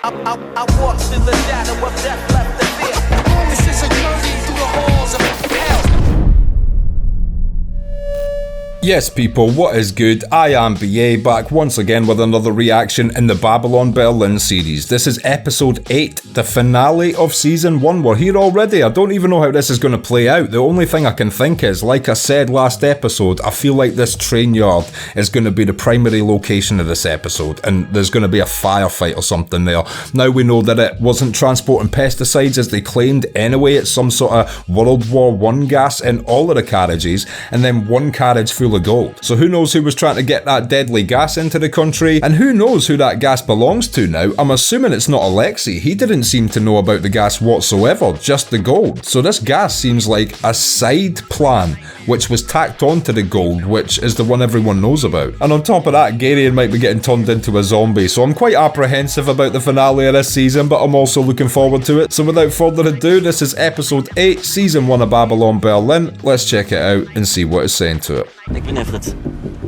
I walk through the shadow of death left to fear. This is a journey through the halls of hell. Yes people, what is good? I am BA, back once again with another reaction in the Babylon Berlin series. This is episode 8, the finale of season 1. We're here already. I don't even know how this is going to play out. The only thing I can think is, like I said last episode, I feel like this train yard is going to be the primary location of this episode, and there's going to be a firefight or something there. Now we know that it wasn't transporting pesticides as they claimed anyway. It's some sort of World War I gas in all of the carriages, and then one carriage full of gold. So who knows who was trying to get that deadly gas into the country, and who knows who that gas belongs to now. I'm assuming it's not Alexei. He didn't seem to know about the gas whatsoever, just the gold. So this gas seems like a side plan which was tacked onto the gold, which is the one everyone knows about. And on top of that, Garion might be getting turned into a zombie, so I'm quite apprehensive about the finale of this season, but I'm also looking forward to it. So without further ado, this is episode 8, season 1 of Babylon Berlin. Let's check it out and see what it's saying to it. Ich bin der Fritz.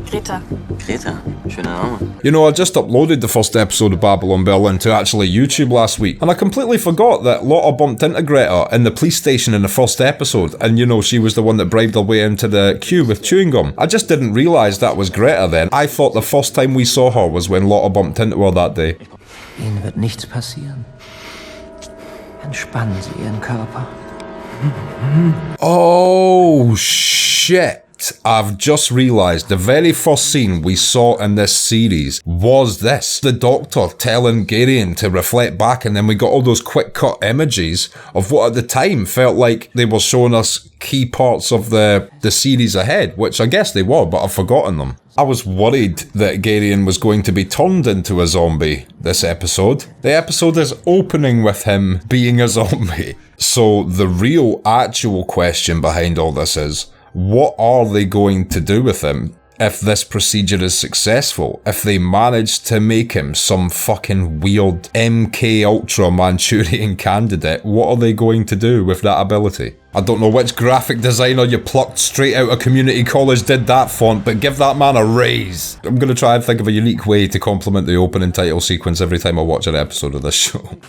Greta. Greta, schöner Name. You know, I just uploaded the first episode of Babylon Berlin to actually YouTube last week, and I completely forgot that Lotta bumped into Greta in the police station in the first episode, and you know, she was the one that bribed her way into the queue with chewing gum. I just didn't realise that was Greta then. I thought the first time we saw her was when Lotta bumped into her that day. Ihnen wird nichts passieren. Entspannen Sie Ihren Körper. Oh, shit. I've just realised the very first scene we saw in this series was this. The doctor telling Garion to reflect back, and then we got all those quick cut images of what at the time felt like they were showing us key parts of the series ahead, which I guess they were, but I've forgotten them. I was worried that Garion was going to be turned into a zombie this episode. The episode is opening with him being a zombie. So the real actual question behind all this is, what are they going to do with him if this procedure is successful? If they manage to make him some fucking weird MK Ultra Manchurian candidate, what are they going to do with that ability? I don't know which graphic designer you plucked straight out of community college did that font, but give that man a raise. I'm going to try and think of a unique way to compliment the opening title sequence every time I watch an episode of this show.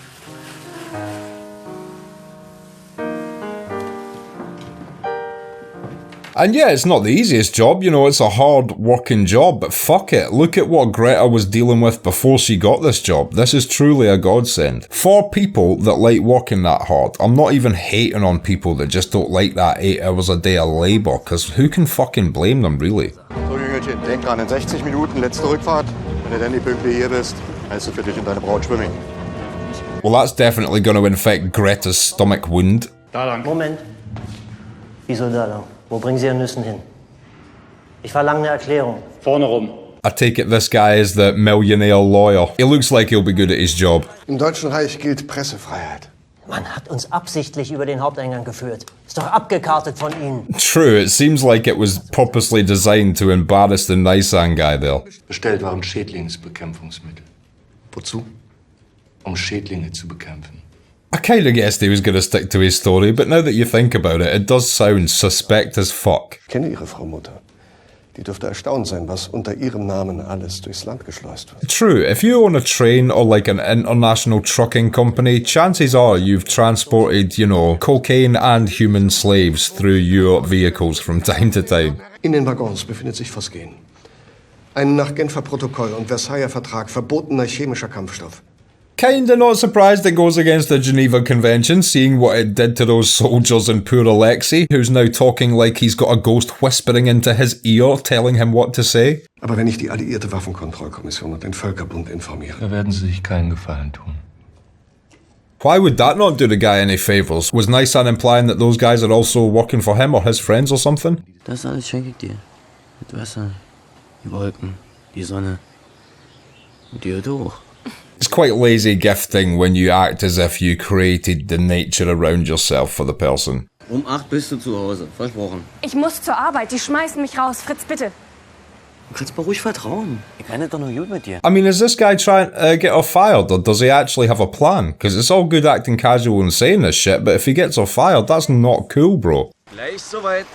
And yeah, it's not the easiest job, you know, it's a hard working job, but fuck it, look at what Greta was dealing with before she got this job. This is truly a godsend. For people that like working that hard, I'm not even hating on people that just don't like that 8 hours a day of labour, because who can fucking blame them, really? So, Jüngerchen, denk dran, in 60 Minuten letzte Rückfahrt. Wenn du dann nicht pünktlich hier bist, heißt du für dich und deine Braut schwimmen. Well, that's definitely going to infect Greta's stomach wound. Da lang. Moment. Wieso da lang? Wo bringen Sie Ihren Nüssen hin? Ich verlange eine Erklärung. Vorne rum. I take it this guy is the millionaire lawyer. He looks like he'll be good at his job. Im Deutschen Reich gilt Pressefreiheit. Man hat uns absichtlich über den Haupteingang geführt. Ist doch abgekartet von Ihnen. True, it seems like it was purposely designed to embarrass the Nissan guy there. Bestellt waren Schädlingsbekämpfungsmittel. Wozu? Schädlinge zu bekämpfen. I kinda guessed he was gonna stick to his story, but now that you think about it, it does sound suspect as fuck. Ich kenne Ihre Frau Mutter. Die dürfte erstaunt sein, was unter ihrem Namen alles durchs Land geschleust wird. True, if you own a train or like an international trucking company, chances are you've transported, you know, cocaine and human slaves through your vehicles from time to time. In den Waggons befindet sich Phosgen. Ein nach Genfer Protokoll und Versailler Vertrag verbotener chemischer Kampfstoff. Kinda not surprised it goes against the Geneva Convention, seeing what it did to those soldiers and poor Alexei, who's now talking like he's got a ghost whispering into his ear, telling him what to say. Aber wenn ich die alliierte Waffenkontrollkommission und den Völkerbund informiere, Da werden Sie sich keinen Gefallen tun. Why would that not do the guy any favours? Was Nissan implying that those guys are also working for him or his friends or something? Das alles schenke ich dir. Mit Wasser, die Wolken, die Sonne und dir durch. It's quite lazy gifting when you act as if you created the nature around yourself for the person. 8 bist du zu Hause, versprochen. Ich muss zur Arbeit, die schmeißen mich raus. Fritz, bitte. Du kannst mir ruhig vertrauen. Ich kann doch nur gut mit dir. I mean, is this guy trying to get her fired, or does he actually have a plan? Because it's all good acting casual and saying this shit, but if he gets her fired, that's not cool, bro. Gleich soweit.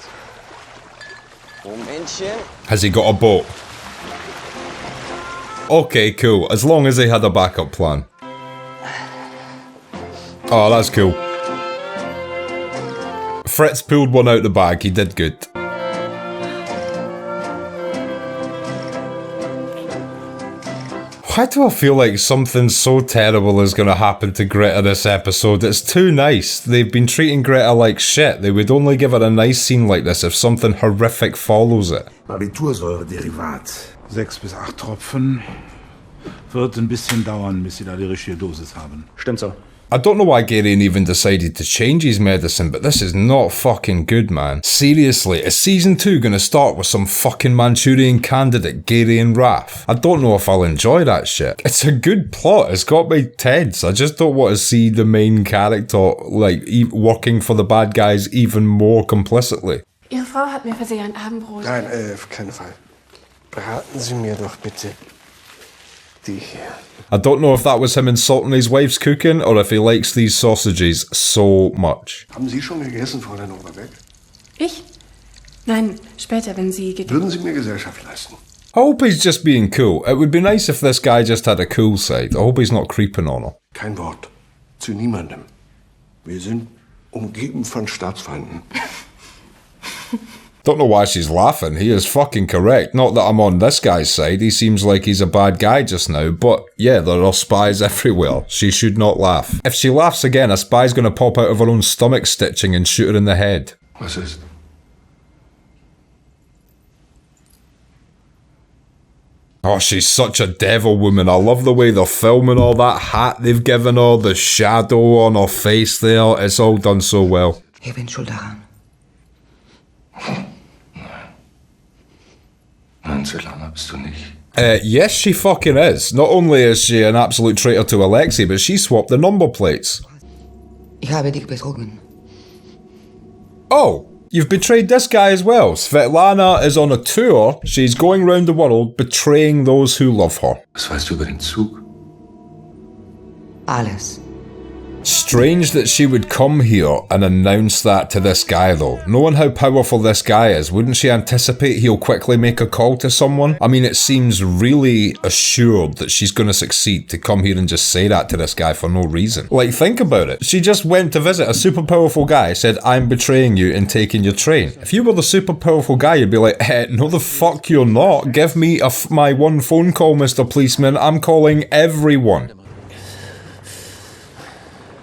Momentchen. Has he got a boat? Okay, cool. As long as he had a backup plan. Oh, that's cool. Fritz pulled one out the bag, he did good. Why do I feel like something so terrible is going to happen to Greta this episode? It's too nice. They've been treating Greta like shit. They would only give her a nice scene like this if something horrific follows it. Barbitursäure-Derivat. 6 bis 8 Tropfen. Wird ein bisschen dauern, bis Sie da die richtige Dosis haben. Stimmt so. I don't know why Garion even decided to change his medicine, but this is not fucking good, man. Seriously, is season 2 gonna start with some fucking Manchurian candidate Garion Raff? I don't know if I'll enjoy that shit. It's a good plot, it's got me tense. I just don't want to see the main character, like, working for the bad guys even more complicitly. Ihre Frau hat mir für Sie ein Abendbrot. Nein, auf keinen Fall. Braten Sie mir doch bitte die hier. I don't know if that was him insulting his wife's cooking or if he likes these sausages so much. Haben Sie schon gegessen, Fräulein Oberbeck? Ich? Nein, später, wenn Sie Würden Sie mir Gesellschaft leisten? I hope he's just being cool. It would be nice if this guy just had a cool side. I hope he's not creeping on her. Kein Wort. Zu niemandem. Wir sind umgeben von Staatsfeinden. Don't know why she's laughing. He is fucking correct. Not that I'm on this guy's side. He seems like he's a bad guy just now. But yeah, there are spies everywhere. She should not laugh. If she laughs again, a spy's gonna pop out of her own stomach stitching and shoot her in the head. Was ist? Oh, she's such a devil woman. I love the way they're filming all that hat they've given her, the shadow on her face there. It's all done so well. Ich bin schuld daran. Nein, so lange bist du nicht. Yes, she fucking is. Not only is she an absolute traitor to Alexei, but she swapped the number plates. Ich habe dich betrogen. Oh, you've betrayed this guy as well. Svetlana is on a tour. She's going round the world betraying those who love her. Was weißt du über den Zug? Alles. Strange that she would come here and announce that to this guy though. Knowing how powerful this guy is, wouldn't she anticipate he'll quickly make a call to someone? I mean, it seems really assured that she's going to succeed to come here and just say that to this guy for no reason. Like, think about it. She just went to visit a super powerful guy, said, I'm betraying you and taking your train. If you were the super powerful guy, you'd be like, no the fuck you're not. Give me my one phone call, Mr. Policeman. I'm calling everyone.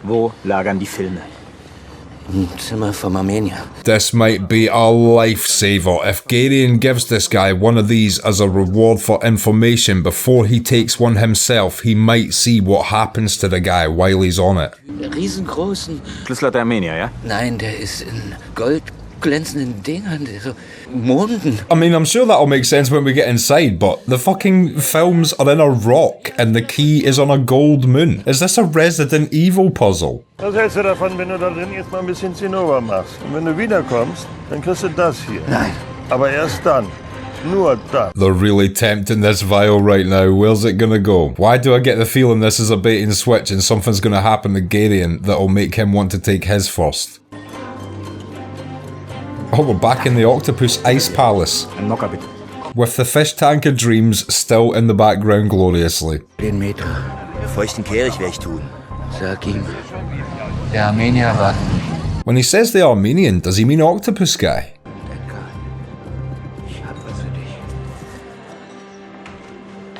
Wo lagern die Filme? Im Zimmer vom Armenier. This might be a lifesaver if Garion gives this guy one of these as a reward for information before he takes one himself. He might see what happens to the guy while he's on it. Riesengroßen. Schlüssel hat der Armenier, ja? Nein, der ist in goldglänzenden Dingern, so Monden. I mean, I'm sure that'll make sense when we get inside, but the fucking films are in a rock and the key is on a gold moon. Is this a Resident Evil puzzle? Was hältst du davon, wenn du da drin jetzt mal ein bisschen Zinnober machst? Und wenn du wiederkommst, dann kriegst du das hier. Nein. Aber erst dann. Nur dann. They're really tempting this vial right now. Where's it gonna go? Why do I get the feeling this is a bait and switch and something's gonna happen to Garion that'll make him want to take his first? Oh, we're back in the Octopus Ice Palace. With the fish tanker dreams still in the background gloriously. Den Meter. Feuchten Kehricht werde ich tun. Sag ihm. Der Armenier war. When he says the Armenian, does he mean Octopus Guy? Ich hab was für dich.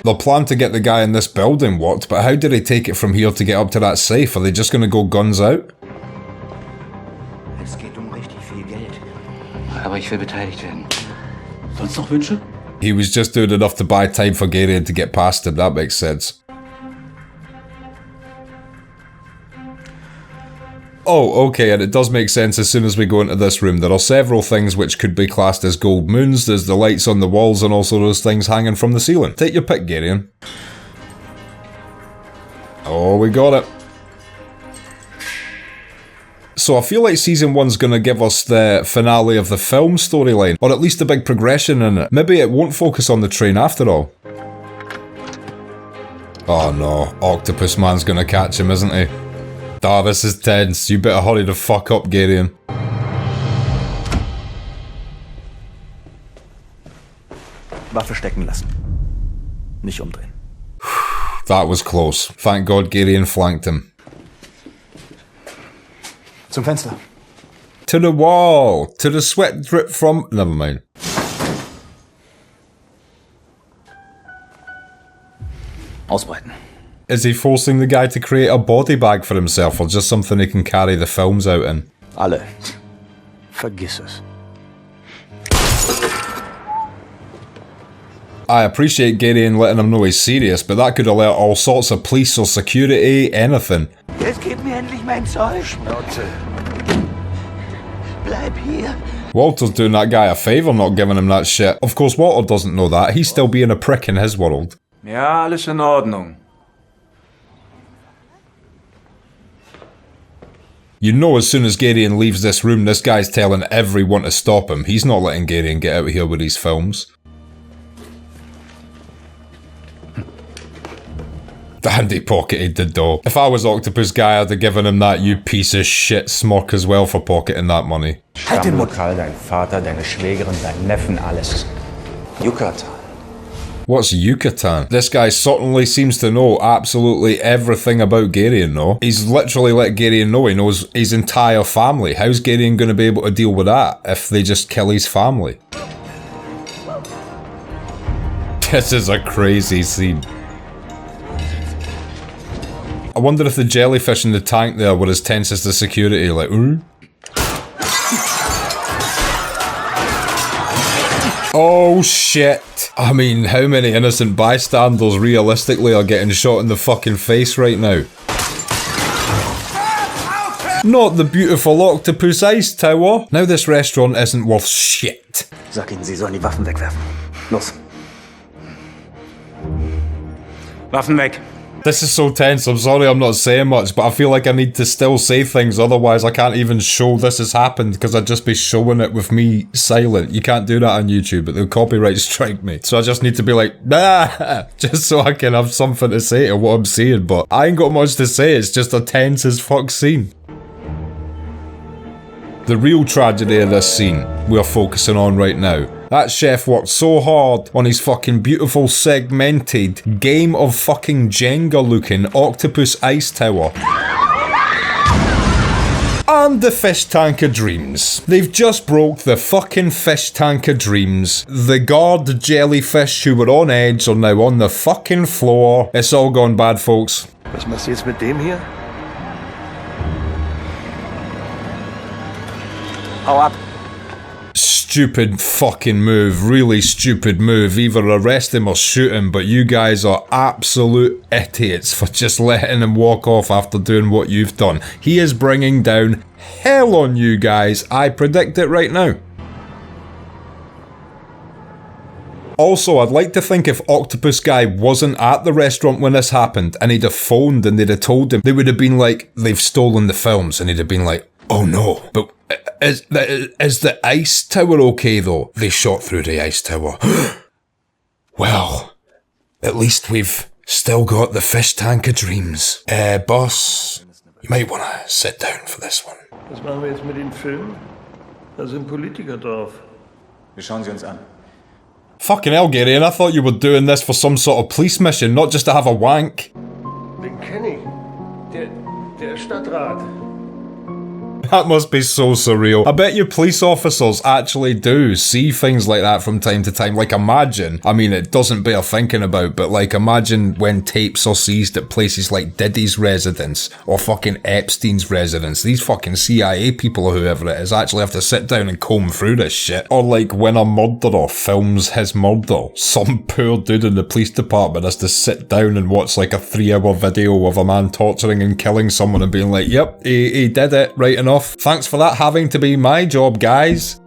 They'll plan to get the guy in this building worked, but how do they take it from here to get up to that safe? Are they just gonna go guns out? Es geht richtig viel Geld. Aber ich will beteiligt werden. Sonst noch Wünsche? He was just doing enough to buy time for Garion to get past him, that makes sense. Oh, okay, and it does make sense as soon as we go into this room. There are several things which could be classed as gold moons. There's the lights on the walls and also those things hanging from the ceiling. Take your pick, Garion. Oh, we got it. So I feel like season 1's gonna give us the finale of the film storyline, or at least a big progression in it. Maybe it won't focus on the train after all. Oh no, Octopus Man's gonna catch him, isn't he? Ah, this is tense. You better hurry the fuck up, Garion. Waffe stecken lassen. Nicht umdrehen. That was close. Thank God Garion flanked him. Zum Fenster. To the wall. To the sweat drip from... Never mind. Ausbreiten. Is he forcing the guy to create a body bag for himself or just something he can carry the films out in? Alle. Vergiss es. I appreciate Gideon letting him know he's serious, but that could alert all sorts of police or security, anything. Jetzt gib mir endlich mein Zeug. Schnauze. Bleib hier. Walter's doing that guy a favour not giving him that shit. Of course, Walter doesn't know that. He's still being a prick in his world. Ja, alles in Ordnung. You know as soon as Gideon leaves this room, this guy's telling everyone to stop him. He's not letting Gideon get out of here with these films. Andy pocketed the dough. If I was Octopus Guy, I'd have given him that you piece of shit smirk as well for pocketing that money. Stammlokal, dein Vater, deine Schwägerin, dein Neffen, alles. Yucatan. What's Yucatan? This guy certainly seems to know absolutely everything about Gideon, though. He's literally let Gideon know he knows his entire family. How's Gideon going to be able to deal with that if they just kill his family? This is a crazy scene. I wonder if the jellyfish in the tank there were as tense as the security, like, ooh. Oh shit. I mean, how many innocent bystanders realistically are getting shot in the fucking face right now? Not the beautiful octopus ice tower. Now this restaurant isn't worth shit. Sag ihnen, sie sollen die Waffen wegwerfen. Los. Waffen weg. This is so tense, I'm sorry I'm not saying much, but I feel like I need to still say things, otherwise I can't even show this has happened, because I'd just be showing it with me silent. You can't do that on YouTube, but they'll copyright strike me. So I just need to be like, nah, just so I can have something to say to what I'm saying, but I ain't got much to say, it's just a tense as fuck scene. The real tragedy of this scene we are focusing on right now. That chef worked so hard on his fucking beautiful segmented game of fucking Jenga looking octopus ice tower. And the fish tank of dreams. They've just broke the fucking fish tank of dreams. The guard jellyfish who were on edge are now on the fucking floor. It's all gone bad, folks. Was machst du jetzt mit dem hier? Hau ab. Stupid fucking move, really stupid move. Either arrest him or shoot him, but you guys are absolute idiots for just letting him walk off after doing what you've done. He is bringing down hell on you guys, I predict it right now. Also, I'd like to think if Octopus Guy wasn't at the restaurant when this happened, and he'd have phoned and they'd have told him, they would have been like, they've stolen the films, and he'd have been like, oh no, but is the ice tower okay though? They shot through the ice tower. Well, at least we've still got the fish tank of dreams. Boss, you might want to sit down for this one. Was machen wir jetzt mit den Filmen? Da sind Politiker drauf. Wir schauen sie uns an. Fucking hell, Gideon, I thought you were doing this for some sort of police mission, not just to have a wank. Den kenne ich. Der Stadtrat. That must be so surreal. I bet you police officers actually do see things like that from time to time. Like imagine, I mean it doesn't bear thinking about, but like imagine when tapes are seized at places like Diddy's residence or fucking Epstein's residence. These fucking CIA people or whoever it is actually have to sit down and comb through this shit. Or like when a murderer films his murder, some poor dude in the police department has to sit down and watch like a 3-hour video of a man torturing and killing someone and being like, yep, he did it, right enough. Thanks for that having to be my job, guys.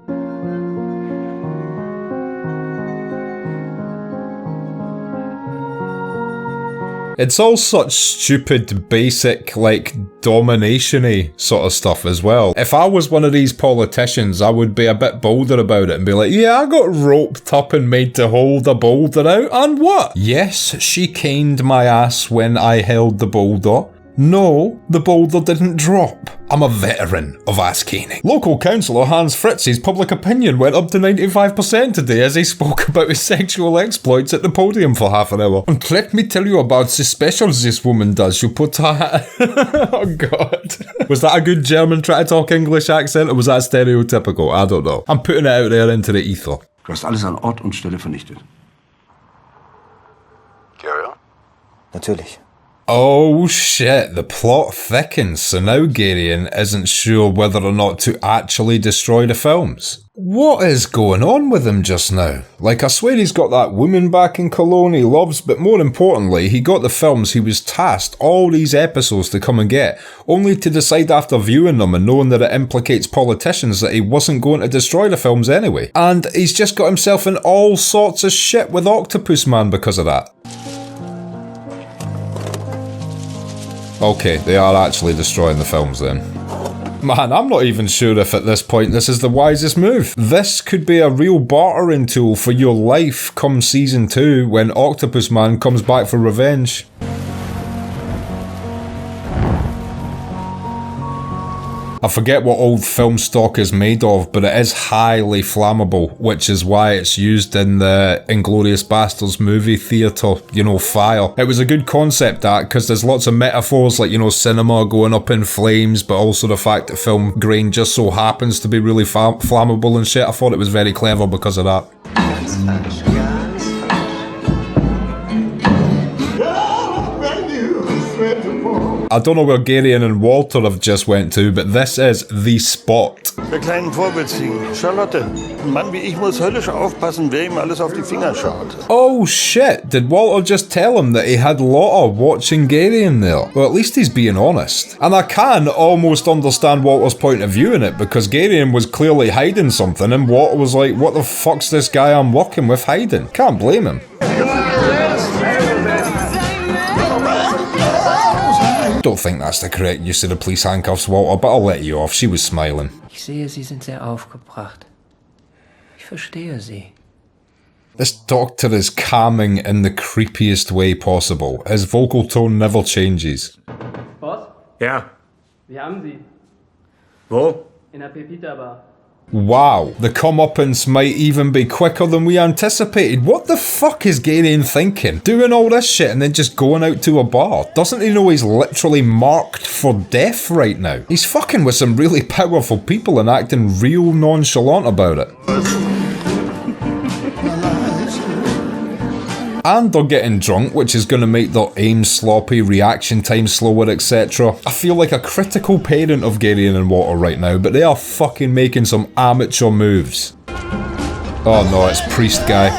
It's all such stupid, basic, like, domination-y sort of stuff as well. If I was one of these politicians, I would be a bit bolder about it and be like, yeah, I got roped up and made to hold a boulder out, and what? Yes, she caned my ass when I held the boulder. No, the boulder didn't drop. I'm a veteran of ass caning. Local councillor Hans Fritz's public opinion went up to 95% today as he spoke about his sexual exploits at the podium for half an hour. And let me tell you about the specials this woman does. You put her... Oh god. Was that a good German try to talk English accent or was that stereotypical? I don't know. I'm putting it out there into the ether. Du hast alles an Ort und Stelle vernichtet. Ja. Natürlich. Oh shit, the plot thickens, so now Garion isn't sure whether or not to actually destroy the films. What is going on with him just now? Like, I swear he's got that woman back in Cologne he loves, but more importantly, he got the films he was tasked all these episodes to come and get, only to decide after viewing them and knowing that it implicates politicians that he wasn't going to destroy the films anyway. And he's just got himself in all sorts of shit with Octopus Man because of that. Okay, they are actually destroying the films then. Man, I'm not even sure if at this point this is the wisest move. This could be a real bartering tool for your life come season 2 when Octopus Man comes back for revenge. I forget what old film stock is made of, but it is highly flammable, which is why it's used in the Inglourious Basterds movie theatre, you know, fire. It was a good concept art, because there's lots of metaphors like, you know, cinema going up in flames, but also the fact that film grain just so happens to be really flammable and shit. I thought it was very clever because of that. I don't know where Garion and Walter have just went to, but this is the spot. Der kleinen Vorbild ziehen. Charlotte, ein Mann wie ich muss höllisch aufpassen, wer ihm alles auf die Finger schaut. Oh shit, did Walter just tell him that he had Lotta watching Garion there? Well, at least he's being honest. And I can almost understand Walter's point of view in it, because Garion was clearly hiding something and Walter was like, what the fuck's this guy I'm working with hiding? Can't blame him. Don't think that's the correct use of the police handcuffs, Walter, but I'll let you off. She was smiling. Ich sehe, Sie sind sehr aufgebracht. Ich verstehe Sie. This doctor is calming in the creepiest way possible. His vocal tone never changes. Boss? Ja. Wir haben Sie. Wo? In der Pepita Bar. Wow, the comeuppance might even be quicker than we anticipated. What the fuck is Garion thinking? Doing all this shit and then just going out to a bar? Doesn't he know he's literally marked for death right now? He's fucking with some really powerful people and acting real nonchalant about it. And they're getting drunk, which is going to make their aim sloppy, reaction time slower, etc. I feel like a critical parent of Garion and Walter right now, but they are fucking making some amateur moves. Oh no, it's Priest Guy.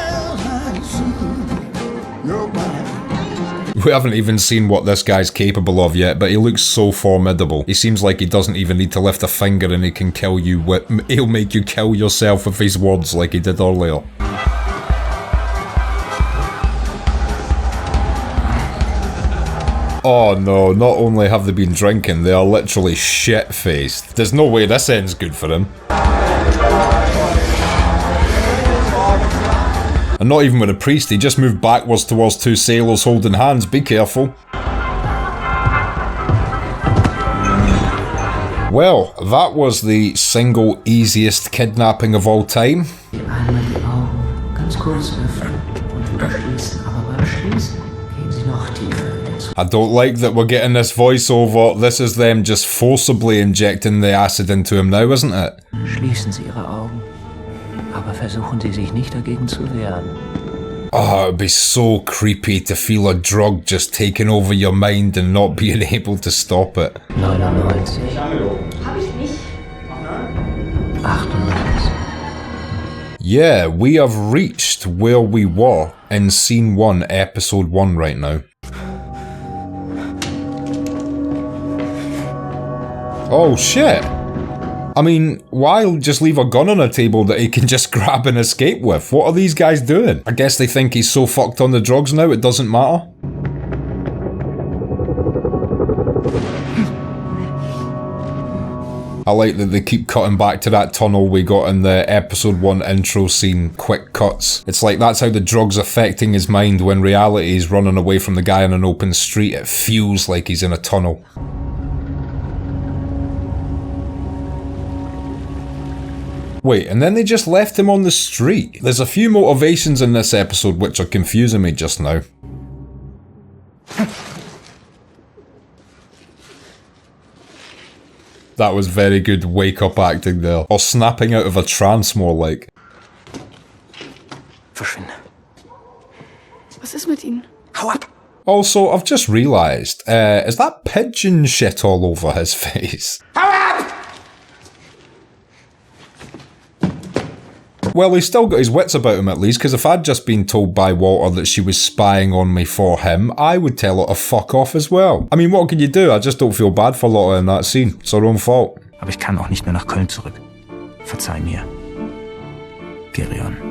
We haven't even seen what this guy's capable of yet, but he looks so formidable. He seems like he doesn't even need to lift a finger and he can kill you with... He'll make you kill yourself with his words like he did earlier. Oh no, not only have they been drinking, they are literally shit-faced. There's no way this ends good for him. And not even with a priest, he just moved backwards towards two sailors holding hands. Be careful. Well, that was the single easiest kidnapping of all time. Einmal die Augen ganz kurz öffnen und wieder schließen, aber beim Schließen gehen Sie noch tiefer. I don't like that we're getting this voiceover. This is them just forcibly injecting the acid into him now, isn't it? Schließen Sie Ihre Augen, aber versuchen Sie sich nicht dagegen zu wehren. Oh, it would be so creepy to feel a drug just taking over your mind and not being able to stop it. 99. Hab ich nicht. 98. Yeah, we have reached where we were in Scene 1, Episode 1 right now. Oh shit! I mean, why just leave a gun on a table that he can just grab and escape with? What are these guys doing? I guess they think he's so fucked on the drugs now it doesn't matter. I like that they keep cutting back to that tunnel we got in the episode 1 intro scene, quick cuts. It's like that's how the drug's affecting his mind when reality is running away from the guy in an open street. It feels like he's in a tunnel. Wait, and then they just left him on the street. There's a few motivations in this episode which are confusing me just now. That was very good wake-up acting there. Or snapping out of a trance, more like. Verschwinde. Was ist mit Ihnen? Hau ab! Also, I've just realised, is that pigeon shit all over his face? Hau ab! Well, he's still got his wits about him at least, because if I'd just been told by Walter that she was spying on me for him, I would tell her to fuck off as well. I mean, what can you do? I just don't feel bad for Lotte in that scene. It's her own fault. Aber ich kann auch nicht mehr nach Köln zurück. Verzeih mir. Gerion.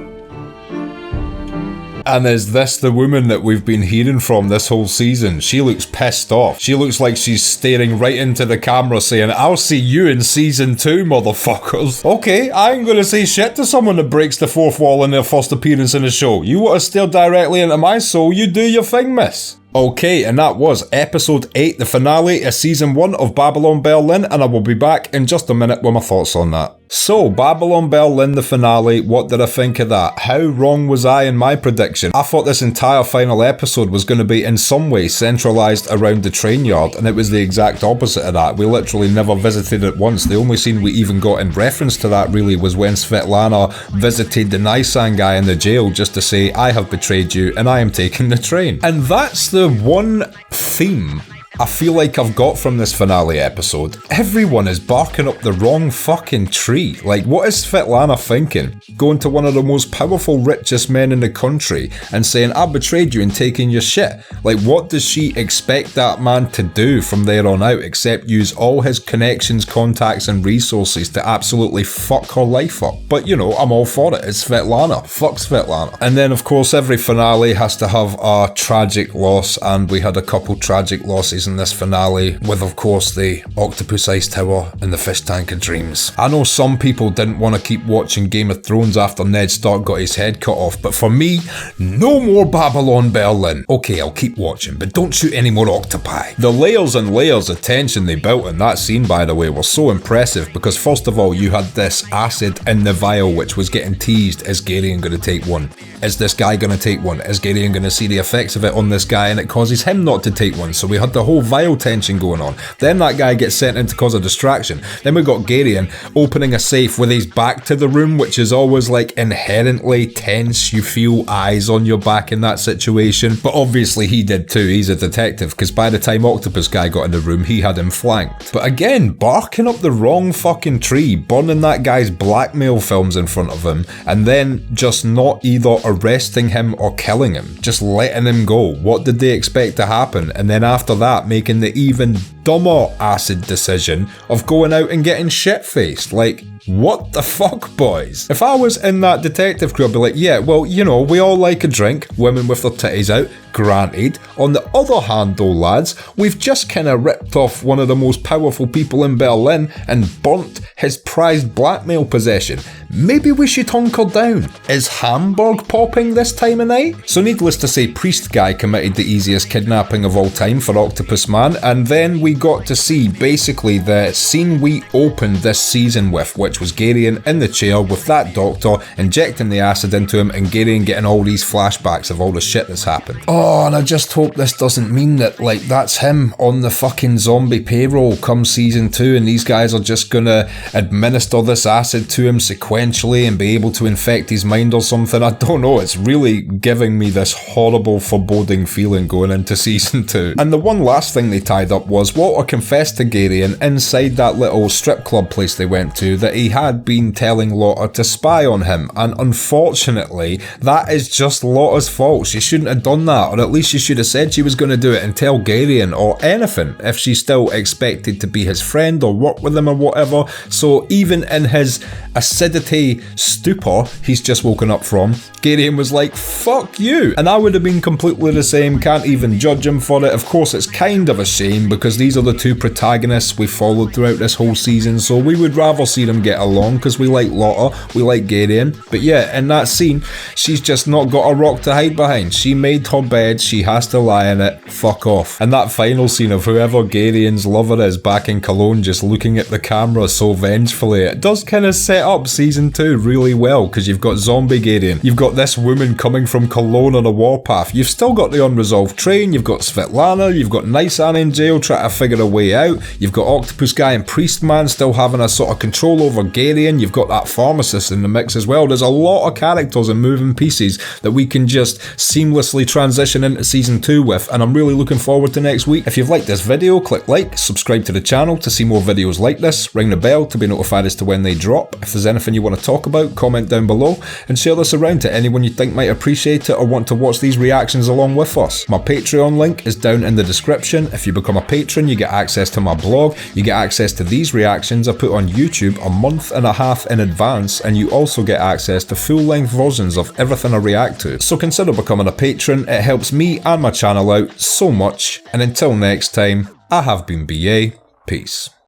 And is this the woman that we've been hearing from this whole season? She looks pissed off. She looks like she's staring right into the camera saying, I'll see you in season 2, motherfuckers. Okay, I ain't gonna say shit to someone that breaks the fourth wall in their first appearance in a show. You want to stare directly into my soul, you do your thing, miss. Okay, and that was episode 8, the finale of season 1 of Babylon Berlin, and I will be back in just a minute with my thoughts on that. So, Babylon Berlin, the finale, what did I think of that? How wrong was I in my prediction? I thought this entire final episode was going to be in some way centralised around the train yard, and it was the exact opposite of that. We literally never visited it once. The only scene we even got in reference to that really was when Svetlana visited the Nisan guy in the jail just to say, I have betrayed you and I am taking the train. And that's the one theme I feel like I've got from this finale episode. Everyone is barking up the wrong fucking tree. Like, what is Svetlana thinking? Going to one of the most powerful, richest men in the country and saying, I betrayed you and taking your shit. Like, what does she expect that man to do from there on out except use all his connections, contacts and resources to absolutely fuck her life up? But you know, I'm all for it. It's Svetlana. Fuck Svetlana. And then of course every finale has to have a tragic loss, and we had a couple tragic losses in this finale, with of course the octopus ice tower and the fish tank of dreams. I know some people didn't want to keep watching Game of Thrones after Ned Stark got his head cut off, but for me, no more Babylon Berlin. Okay, I'll keep watching, but don't shoot any more octopi. The layers and layers of tension they built in that scene, by the way, were so impressive, because first of all, you had this acid in the vial which was getting teased. Is Garion going to take one? Is this guy going to take one? Is Garion going to see the effects of it on this guy and it causes him not to take one? So we had the whole vial tension going on. Then that guy gets sent in to cause a distraction. Then we got Garion opening a safe with his back to the room, which is always like inherently tense. You feel eyes on your back in that situation. But obviously he did too. He's a detective, because by the time Octopus Guy got in the room, he had him flanked. But again, barking up the wrong fucking tree, burning that guy's blackmail films in front of him, and then just not either arresting him or killing him, just letting him go. What did they expect to happen? And then after that, making the even dumber acid decision of going out and getting shit-faced. Like, what the fuck, boys? If I was in that detective crew, I'd be like, yeah, well, you know, we all like a drink, women with their titties out, granted. On the other hand though, lads, we've just kind of ripped off one of the most powerful people in Berlin and burnt his prized blackmail possession. Maybe we should hunker down. Is Hamburg popping this time of night? So needless to say, Priest Guy committed the easiest kidnapping of all time for Octopus Man, and then we got to see basically the scene we opened this season with, which was Garion in the chair with that doctor injecting the acid into him, and Garion getting all these flashbacks of all the shit that's happened. Oh, and I just hope this doesn't mean that, like, that's him on the fucking zombie payroll come season 2, and these guys are just gonna administer this acid to him sequentially and be able to infect his mind or something. I don't know, it's really giving me this horrible foreboding feeling going into season 2. And the one last thing they tied up was Walter confessed to Garion inside that little strip club place they went to that he he had been telling Lotta to spy on him, and unfortunately, that is just Lotta's fault. She shouldn't have done that, or at least she should have said she was going to do it and tell Garion or anything if she still expected to be his friend or work with him or whatever. So even in his acidity stupor he's just woken up from, Garion was like, fuck you. And I would have been completely the same, can't even judge him for it. Of course, it's kind of a shame because these are the two protagonists we followed throughout this whole season, so we would rather see them get along because we like Lotta, we like Garion. But yeah, in that scene, she's just not got a rock to hide behind. She made her bed, she has to lie in it, fuck off. And that final scene of whoever Garion's lover is back in Cologne just looking at the camera so vengefully, it does kind of set up season 2 really well, because you've got zombie Garion, you've got this woman coming from Cologne on a warpath, you've still got the unresolved train, you've got Svetlana, you've got Nice Anne in jail trying to figure a way out, you've got Octopus Guy and Priest Man still having a sort of control over Garion, you've got that pharmacist in the mix as well. There's a lot of characters and moving pieces that we can just seamlessly transition into season 2 with, and I'm really looking forward to next week. If you've liked this video, click like, subscribe to the channel to see more videos like this, ring the bell to be notified as to when they drop. If there's anything you want to talk about, comment down below, and share this around to anyone you think might appreciate it or want to watch these reactions along with us. My Patreon link is down in the description. If you become a patron, you get access to my blog, you get access to these reactions I put on YouTube a month and a half in advance, and you also get access to full-length versions of everything I react to. So consider becoming a patron, it helps me and my channel out so much, and until next time, I have been BA, peace.